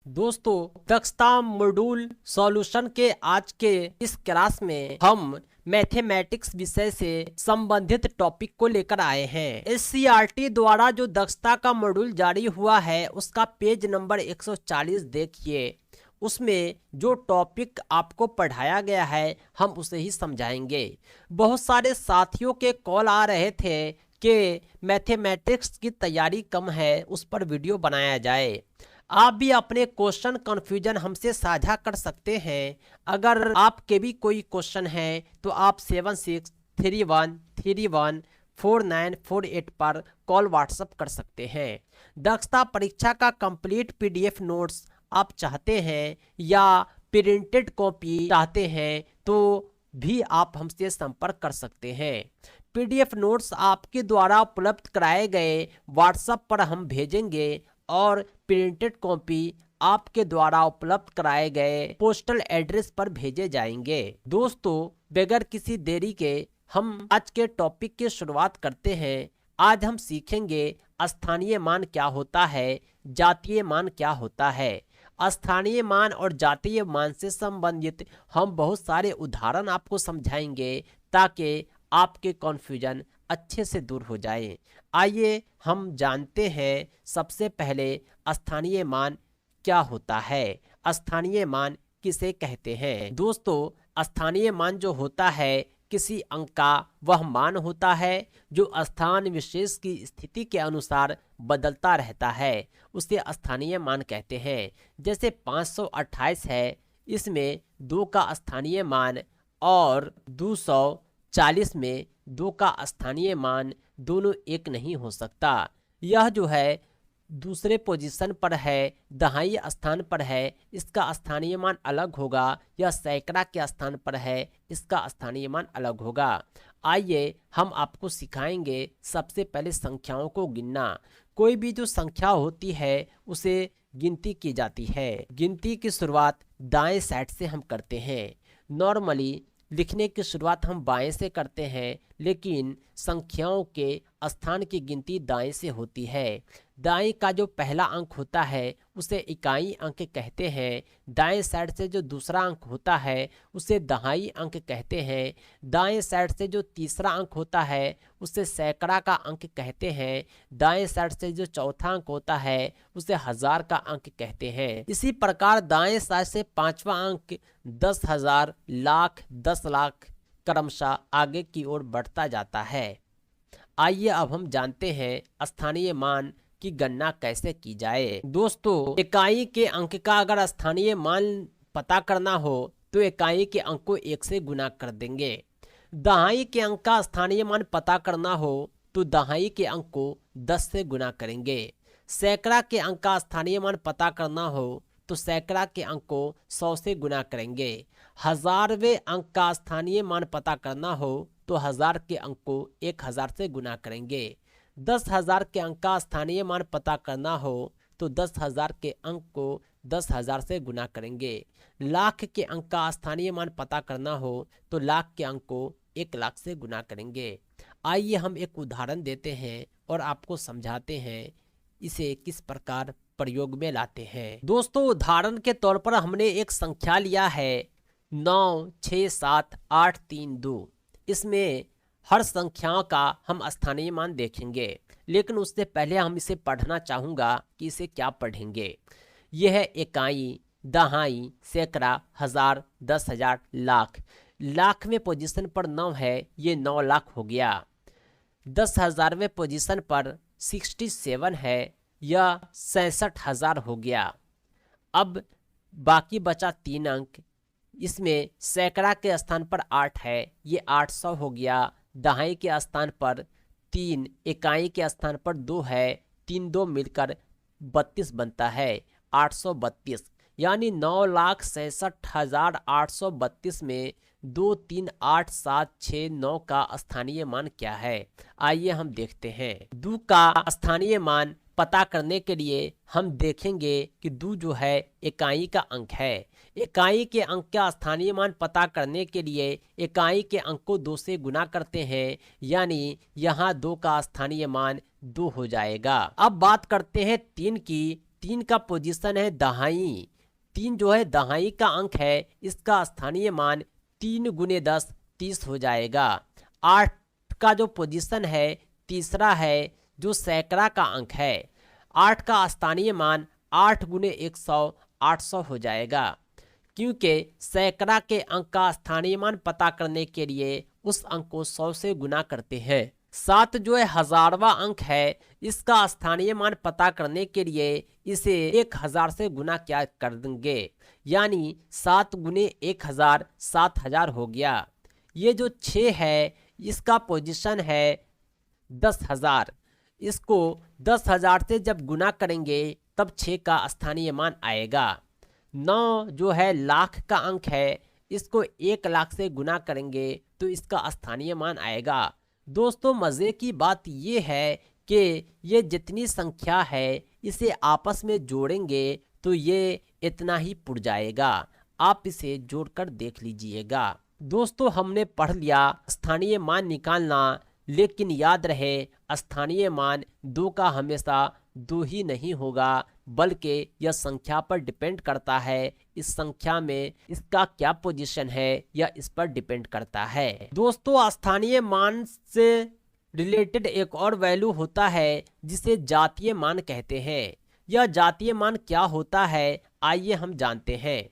दोस्तों, दक्षता module solution के आज के इस क्लास में हम मैथमेटिक्स विषय से संबंधित टॉपिक को लेकर आए हैं। एससीईआरटी द्वारा जो दक्षता का मॉड्यूल जारी हुआ है उसका पेज नंबर 140 देखिए। उसमें जो टॉपिक आपको पढ़ाया गया है हम उसे ही समझाएंगे। बहुत सारे साथियों के कॉल आ रहे थे कि मैथमेटिक्स की तैयारी कम है, उस पर वीडियो बनाया जाए। आप भी अपने क्वेश्चन कन्फ्यूजन हमसे साझा कर सकते हैं। अगर आपके भी कोई क्वेश्चन है तो आप 7631314948 पर कॉल व्हाट्सएप कर सकते हैं। दक्षता परीक्षा का कंप्लीट पीडीएफ नोट्स आप चाहते हैं या प्रिंटेड कॉपी चाहते हैं तो भी आप हमसे संपर्क कर सकते हैं। पीडीएफ नोट्स आपके द्वारा उपलब्ध कराए गए व्हाट्सएप पर हम भेजेंगे और प्रिंटेड कॉपी आपके द्वारा उपलब्ध कराए गए पोस्टल एड्रेस पर भेजे जाएंगे। दोस्तों, बगैर किसी देरी के हम आज के टॉपिक की शुरुआत करते हैं। आज हम सीखेंगे स्थानीय मान क्या होता है, जातीय मान क्या होता है। स्थानीय मान और जातीय मान से संबंधित हम बहुत सारे उदाहरण आपको समझाएंगे ताकि आपके कॉन्फ्यूजन अच्छे से दूर हो जाए। आइए हम जानते हैं सबसे पहले स्थानीय मान क्या होता है, स्थानीय मान किसे कहते हैं। दोस्तों, स्थानीय मान जो होता है किसी अंक का वह मान होता है जो स्थान विशेष की स्थिति के अनुसार बदलता रहता है, उसे स्थानीय मान कहते हैं। जैसे 528 है, इसमें 2 का स्थानीय मान और 240 में 2 का स्थानीय मान दोनों एक नहीं हो सकता। यह जो है दूसरे पोजीशन पर है, दहाई स्थान पर है, इसका स्थानीय मान अलग होगा। यह सैकड़ा के स्थान पर है, इसका स्थानीय मान अलग होगा। आइए हम आपको सिखाएंगे सबसे पहले संख्याओं को गिनना। कोई भी जो संख्या होती है उसे गिनती की जाती है। गिनती की शुरुआत दाएं साइड से हम करते हैं। नॉर्मली लिखने की शुरुआत हम बाएं से करते हैं, लेकिन संख्याओं के स्थान की गिनती दाएं से होती है। दाएं का जो पहला अंक होता है उसे इकाई अंक कहते हैं। दाएं साइड से जो दूसरा अंक होता है उसे दहाई अंक कहते हैं। दाएं साइड से जो तीसरा अंक होता है उसे सैकड़ा का अंक कहते हैं। दाएं साइड से जो चौथा अंक होता है उसे हजार का अंक कहते हैं। इसी प्रकार दाएं साइड से पांचवा अंक 10,000, लाख, 10 लाख क्रमशः आगे की ओर बढ़ता जाता है। आइए अब हम जानते हैं स्थानीय मान की गणना कैसे की जाए। दोस्तों, इकाई के अंक का अगर स्थानीय मान पता करना हो तो इकाई के अंक को 1 से गुना कर देंगे। दहाई के अंक का स्थानीय मान पता करना हो तो दहाई के अंक को 10 से गुना करेंगे। सैकड़ा के अंक का स्थानीय मान पता करना हो तो सैकड़ा के अंक को 100 से गुना करेंगे। हजारवें अंक का स्थानीय मान पता करना हो तो 1000 के अंक को 1000 से गुना करेंगे। 10,000 के अंक का स्थानीय मान पता करना हो तो 10,000 के अंक को 10,000 से गुना करेंगे। लाख के अंक का स्थानीय मान पता करना हो तो लाख के अंक को 1 लाख से गुना करेंगे। आइए हम एक उदाहरण देते हैं और आपको समझाते हैं इसे किस प्रकार प्रयोग में लाते हैं। दोस्तों, उदाहरण के तौर पर हमने एक संख्या लिया है 9678332। इसमें हर संख्याओं का हम स्थानीय मान देखेंगे, लेकिन उससे पहले हम इसे पढ़ना चाहूँगा कि इसे क्या पढ़ेंगे। यह है इकाई, दहाई, सैकड़ा, हजार, 10,000, लाख। लाख में पोजीशन पर 9 है, ये 9 लाख हो गया। 10,000वें पोजीशन पर 67 है, यह 66,000 हो गया। अब बाकी बचा 3 अंक। इसमें सैकड़ा के स्थान पर 8 है, ये 800 हो गया। दहाई के स्थान पर 3, इकाई के स्थान पर 2 है, 3 2 मिलकर 32 बनता है, 832। यानी 9,67,832 में 2 3 8 7 6 9 का स्थानीय मान क्या है। आइए हम देखते हैं। 2 का स्थानीय मान पता करने के लिए हम देखेंगे कि 2 जो है इकाई का अंक है। इकाई के अंक का स्थानीय मान पता करने के लिए इकाई के अंक को 2 से गुना करते हैं, यानी यहाँ 2 का स्थानीय मान 2 हो जाएगा। अब बात करते हैं 3 की, 3 का पोजीशन है दहाई। 3 जो है दहाई का अंक है, इसका स्थानीय मान 3 गुने 10 30 हो जाएगा। 8 का जो पोजीशन है तीसरा है, जो सैकड़ा का अंक है। 8 का स्थानीय मान 8 गुने 100 800 हो जाएगा, क्योंकि सैकड़ा के अंक का स्थानीय मान पता करने के लिए उस अंक को 100 से गुना करते हैं। 7 जो है हजारवा अंक है, इसका स्थानीय मान पता करने के लिए इसे 1000 से गुना क्या कर देंगे, यानी 7 गुने 1000 7000 हो गया। ये जो 6 है इसका पोजीशन है 10,000। इसको 10,000 से जब गुना करेंगे तब 6 का स्थानीय मान आएगा। 9 जो है लाख का अंक है, इसको 1 लाख से गुना करेंगे तो इसका स्थानीय मान आएगा। दोस्तों मज़े की बात ये है कि ये जितनी संख्या है इसे आपस में जोड़ेंगे तो ये इतना ही पुर जाएगा। आप इसे जोड़कर देख लीजिएगा। दोस्तों हमने पढ़ लिया स्थानीय मान निकालना, लेकिन याद रहे स्थानीय मान 2 का हमेशा 2 ही नहीं होगा, बल्कि यह संख्या पर डिपेंड करता है, इस संख्या में इसका क्या पोजीशन है या इस पर डिपेंड करता है। दोस्तों स्थानीय मान से रिलेटेड एक और वैल्यू होता है जिसे जातीय मान कहते हैं। यह जातीय मान क्या होता है आइए हम जानते हैं।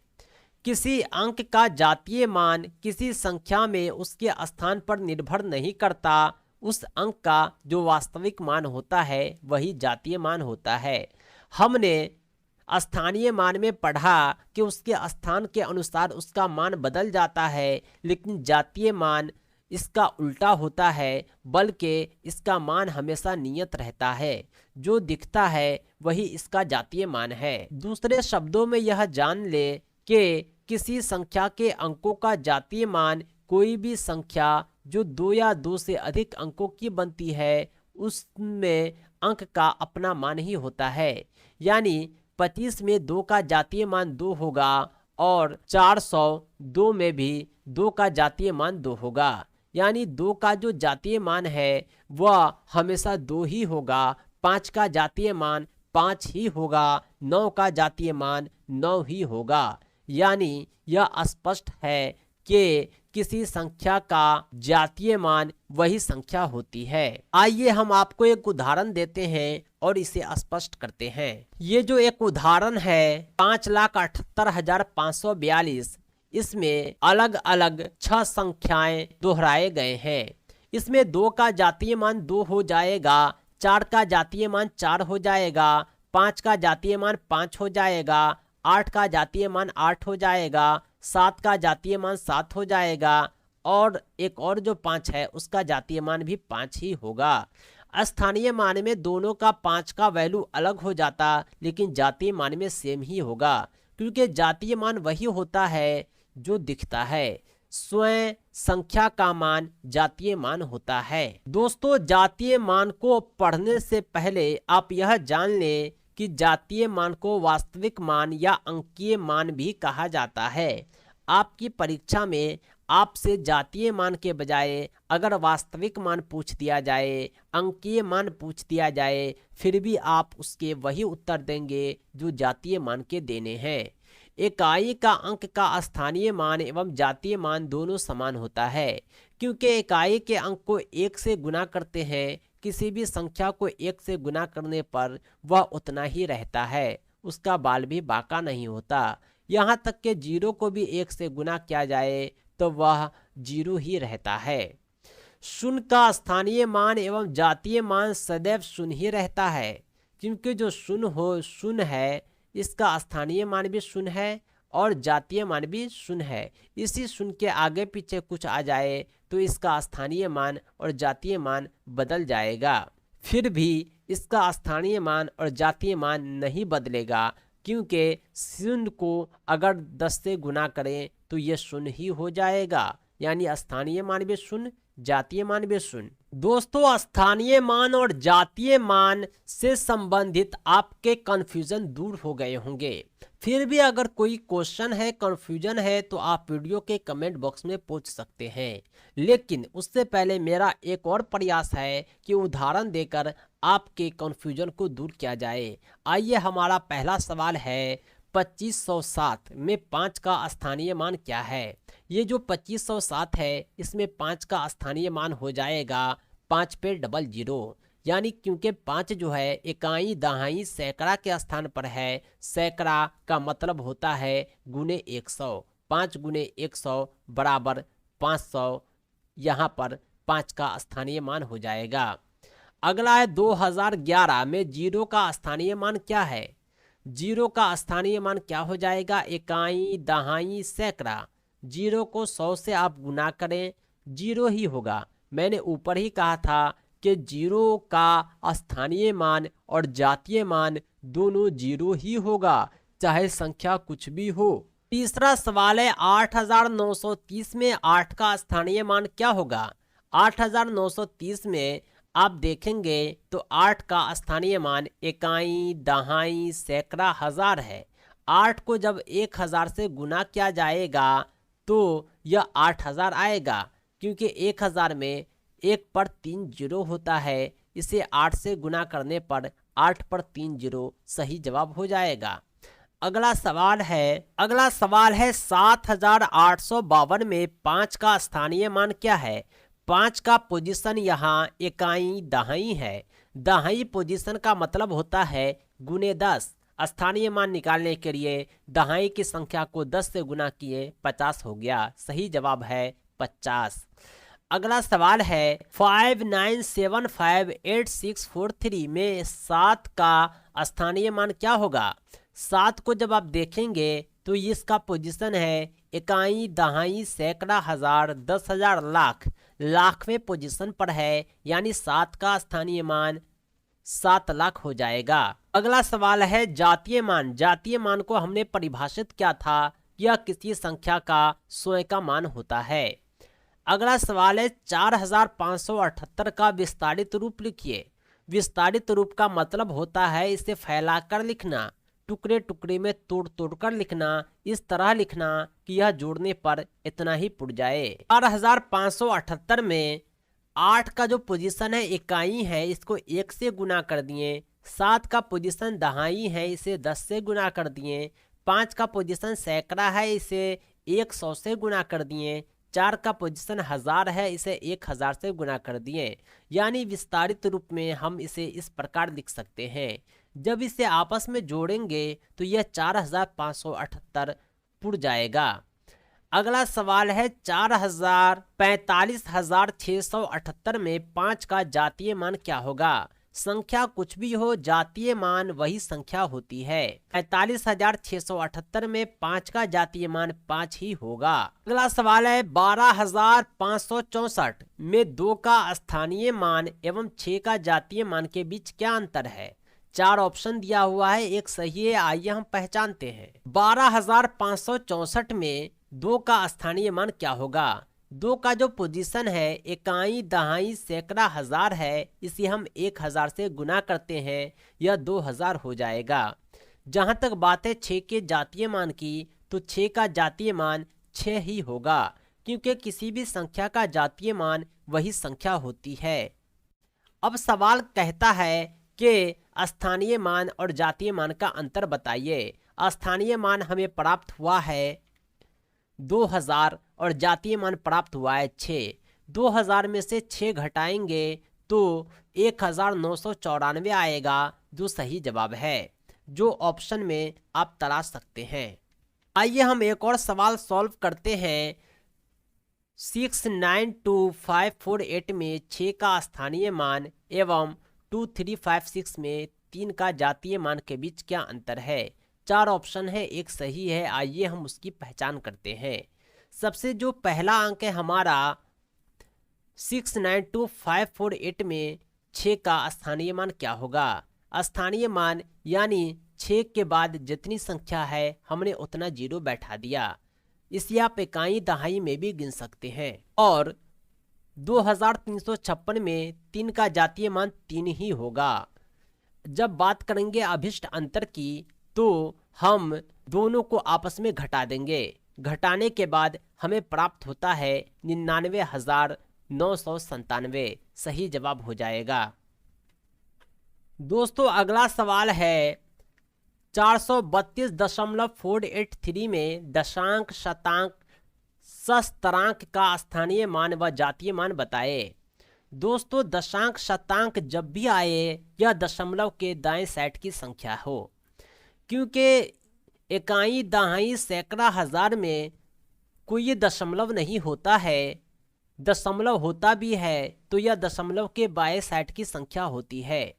किसी अंक का जातीय मान किसी संख्या में उसके स्थान पर निर्भर नहीं करता, उस अंक का जो वास्तविक मान होता है वही जातीय मान होता है। हमने स्थानीय मान में पढ़ा कि उसके स्थान के अनुसार उसका मान बदल जाता है, लेकिन जातीय मान इसका उल्टा होता है, बल्कि इसका मान हमेशा नियत रहता है। जो दिखता है वही इसका जातीय मान है। दूसरे शब्दों में यह जान ले कि किसी संख्या के अंकों का जातीय मान कोई भी संख्या जो 2 या 2 से अधिक अंकों की बनती है उसमें अंक का अपना मान ही होता है। यानी 25 में 2 का जातीय मान 2 होगा और 402 में भी 2 का जातीय मान 2 होगा। यानी 2 का जो जातीय मान है वह हमेशा 2 ही होगा। 5 का जातीय मान 5 ही होगा। 9 का जातीय मान 9 ही होगा। यानी यह स्पष्ट है कि किसी संख्या का जातीय मान वही संख्या होती है। आइए हम आपको एक उदाहरण देते हैं और इसे स्पष्ट करते हैं। ये जो एक उदाहरण है 5,78,542, इसमें अलग अलग 6 संख्याएं दोहराए गए हैं। इसमें 2 का जातीय मान 2 हो जाएगा, 4 का जातीय मान 4 हो जाएगा, 5 का जातीय मान 5 हो जाएगा, 8 का जातीय मान 8 हो जाएगा, 7 का जातीय मान 7 हो जाएगा और एक और जो 5 है उसका जातीय मान भी 5 ही होगा। स्थानीय मान में दोनों का 5 का वैल्यू अलग हो जाता, लेकिन जातीय मान में सेम ही होगा, क्योंकि जातीय मान वही होता है जो दिखता है। स्वयं संख्या का मान जातीय मान होता है। दोस्तों जातीय मान को पढ़ने से पहले आप यह जान लें कि जातीय मान को वास्तविक मान या अंकीय मान भी कहा जाता है। आपकी परीक्षा में आपसे जातीय मान के बजाय अगर वास्तविक मान पूछ दिया जाए, अंकीय मान पूछ दिया जाए, फिर भी आप उसके वही उत्तर देंगे जो जातीय मान के देने हैं। इकाई का अंक का स्थानीय मान एवं जातीय मान दोनों समान होता है, क्योंकि इकाई के अंक को 1 से गुना करते हैं। किसी भी संख्या को 1 से गुना करने पर वह उतना ही रहता है, उसका बाल भी बांका नहीं होता। यहाँ तक कि 0 को भी 1 से गुना किया जाए तो वह 0 ही रहता है। शून्य का स्थानीय मान एवं जातीय मान सदैव शून्य ही रहता है, क्योंकि जो शून्य है इसका स्थानीय मान भी शून्य है और जातीय मान भी शून्य है। इसी शून्य के आगे पीछे कुछ आ जाए तो इसका स्थानीय मान और जातीय मान बदल जाएगा। फिर भी इसका स्थानीय मान और जातीय मान नहीं बदलेगा, क्योंकि शून्य को अगर 10 से गुना करें तो ये शून्य ही हो जाएगा। यानी स्थानीय मान भी शून्य, जातीय मान भी शून्य। दोस्तों, स्थानीय मान और जातीय मान से संबंधित आपके कंफ्यूजन दूर हो गए होंगे। फिर भी अगर कोई क्वेश्चन है, कंफ्यूजन है, तो आप वीडियो के कमेंट बॉक्स में पूछ सकते हैं। लेकिन उससे पहले मेरा एक और प्रयास है कि उदाहरण देकर आपके कंफ्यूजन को दूर किया जाए। आइए, हमारा पहला सवाल है 2507 में 5 का स्थानीय मान क्या है। ये जो 2507 है, इसमें 5 का स्थानीय मान हो जाएगा 5 पे डबल जीरो, यानी क्योंकि 5 जो है इकाई, दहाई, सैकड़ा के स्थान पर है। सैकड़ा का मतलब होता है गुने 100। 5 गुने 100 बराबर 500। यहाँ पर 5 का स्थानीय मान हो जाएगा। अगला है 2011 में जीरो का स्थानीय मान क्या है। जीरो का स्थानीय मान क्या हो जाएगा, इकाई, दहाई, सैकड़ा। जीरो को 100 से आप गुना करें, जीरो ही होगा। मैंने ऊपर ही कहा था कि जीरो का स्थानीय मान और जातीय मान दोनों जीरो ही होगा, चाहे संख्या कुछ भी हो। तीसरा सवाल है 8930 में 8 का स्थानीय मान क्या होगा। 8930 में आप देखेंगे तो 8 का स्थानीय मान इकाई, दहाई, सैकड़ा, हजार है। 8 को जब 1000 से गुना किया जाएगा तो यह 8000 आएगा, क्योंकि 1000 में 1 पर 3 जीरो होता है। इसे 8 से गुना करने पर 8 पर 3 जीरो सही जवाब हो जाएगा। अगला सवाल है 7852 में 5 का स्थानीय मान क्या है। 5 का पोजीशन यहाँ इकाई, दहाई है। दहाई पोजीशन का मतलब होता है गुने 10। स्थानीय मान निकालने के लिए दहाई की संख्या को 10 से गुना किए 50 हो गया। सही जवाब है 50। अगला सवाल है 59758643 में 7 का स्थानीय मान क्या होगा। 7 को जब आप देखेंगे तो इसका पोजीशन है इकाई, दहाई, सैकड़ा, हजार, 10,000, लाख। लाखवें पोजीशन पर है, यानी 7 का स्थानीय मान 7 लाख हो जाएगा। अगला सवाल है जातीय मान। जातीय मान को हमने परिभाषित किया था, यह किसी संख्या का स्वयं का मान होता है। अगला सवाल है 4578 का विस्तारित रूप लिखिए। विस्तारित रूप का मतलब होता है इसे फैलाकर लिखना, टुकड़े टुकड़े में तोड़ तोड़ कर लिखना, इस तरह लिखना कि यह जोड़ने पर इतना ही पुट जाए। 4578 में 8 का जो पोजीशन है इकाई है, इसको 1 से गुना कर दिए। 7 का पोजीशन दहाई है, इसे 10 से गुना कर दिए। 5 का पोजीशन सैकड़ा है, इसे 100 से गुना कर दिए। 4 का पोजीशन हजार है, इसे 1000 से गुना कर दिए। यानी विस्तारित रूप में हम इसे इस प्रकार लिख सकते हैं। जब इसे आपस में जोड़ेंगे तो यह 4578 पुट जाएगा। अगला सवाल है 45,678 में 5 का जातीय मान क्या होगा। संख्या कुछ भी हो, जातीय मान वही संख्या होती है। 45,678 में 5 का जातीय मान 5 ही होगा। अगला सवाल है 12,564 में 2 का स्थानीय मान एवं 6 का जातीय मान के बीच क्या अंतर है। 4 ऑप्शन दिया हुआ है, एक सही है, आइए हम पहचानते हैं। 12,564 में 2 का स्थानीय मान क्या होगा। 2 का जो पोजीशन है इकाई, दहाई, सैकड़ा, हजार है, इसे हम 1000 से गुना करते हैं, यह 2000 हो जाएगा। जहां तक बात है 6 के जातीय मान की, तो 6 का जातीय मान 6 ही होगा, क्योंकि किसी भी संख्या का जातीय मान वही संख्या होती है। अब सवाल कहता है कि स्थानीय मान और जातीय मान का अंतर बताइए। स्थानीय मान हमें प्राप्त हुआ है 2000 और जातीय मान प्राप्त हुआ है 6। 2000 में से 6 घटाएंगे तो 1994 आएगा, जो सही जवाब है, जो ऑप्शन में आप तलाश सकते हैं। आइए हम एक और सवाल सॉल्व करते हैं। 692548 में 6 का स्थानीय मान एवं 2356 में 3 का जातीय मान के बीच क्या अंतर है। 4 ऑप्शन है, एक सही है, आइए हम उसकी पहचान करते हैं। सबसे जो पहला अंक है हमारा 692548 में 6 का स्थानीय मान क्या होगा। स्थानीय मान यानी 6 के बाद जितनी संख्या है हमने उतना जीरो बैठा दिया। इसे आप इकाई, दहाई में भी गिन सकते हैं। और 2356 में 3 का जातीय मान 3 ही होगा। जब बात करेंगे अभिष्ट अंतर की तो हम दोनों को आपस में घटा देंगे। घटाने के बाद हमें प्राप्त होता है 99,997। सही जवाब हो जाएगा। दोस्तों अगला सवाल है 432.483 में दशांक, शतांक, सहस्त्रांक का स्थानीय मान व जातीय मान बताए। दोस्तों दशांक शतांक जब भी आए यह दशमलव के दाएं साइड की संख्या हो, क्योंकि इकाई, दहाई, सैकड़ा, हजार में कोई दशमलव नहीं होता है। दशमलव होता भी है तो यह दशमलव के बाएं साइड की संख्या होती है।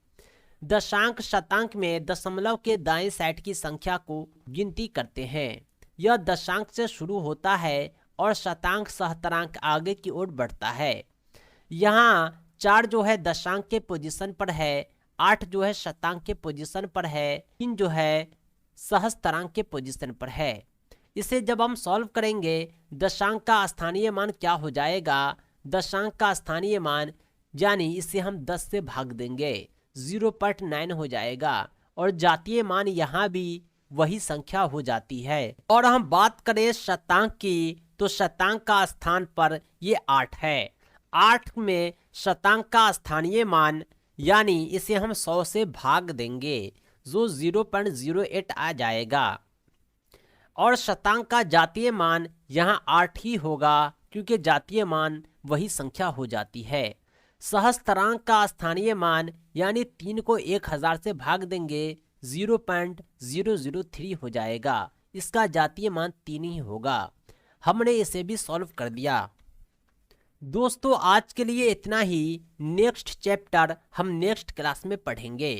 दशांक शतांक में दशमलव के दाएं साइड की संख्या को गिनती करते हैं। यह दशांक से शुरू होता है और शतांक, सहस्त्रांक आगे की ओर बढ़ता है। यहाँ 4 जो है दशांक के पोजीशन पर है, 8 जो है शतांक के पोजीशन पर है, 3 जो है सहस्त्रांक के पोजीशन पर है। इसे जब हम सॉल्व करेंगे दशांक का स्थानीय मान क्या हो जाएगा। दशांक का स्थानीय मान यानी इसे हम 10 से भाग देंगे, 0.9 हो जाएगा और जातीय मान यहाँ भी वही संख्या हो जाती है। और हम बात करें शतांक की तो शतांक का स्थान पर ये 8 है। 8 में शतांक का स्थानीय मान यानी इसे हम 100 से भाग देंगे जो 0.08 आ जाएगा। और शतांक का जातीय मान यहाँ 8 ही होगा क्योंकि जातीय मान वही संख्या हो जाती है। सहस्त्रांक का स्थानीय मान यानी 3 को 1000 से भाग देंगे 0.003 हो जाएगा। इसका जातीय मान 3 ही होगा। हमने इसे भी सॉल्व कर दिया। दोस्तों आज के लिए इतना ही। नेक्स्ट चैप्टर हम नेक्स्ट क्लास में पढ़ेंगे।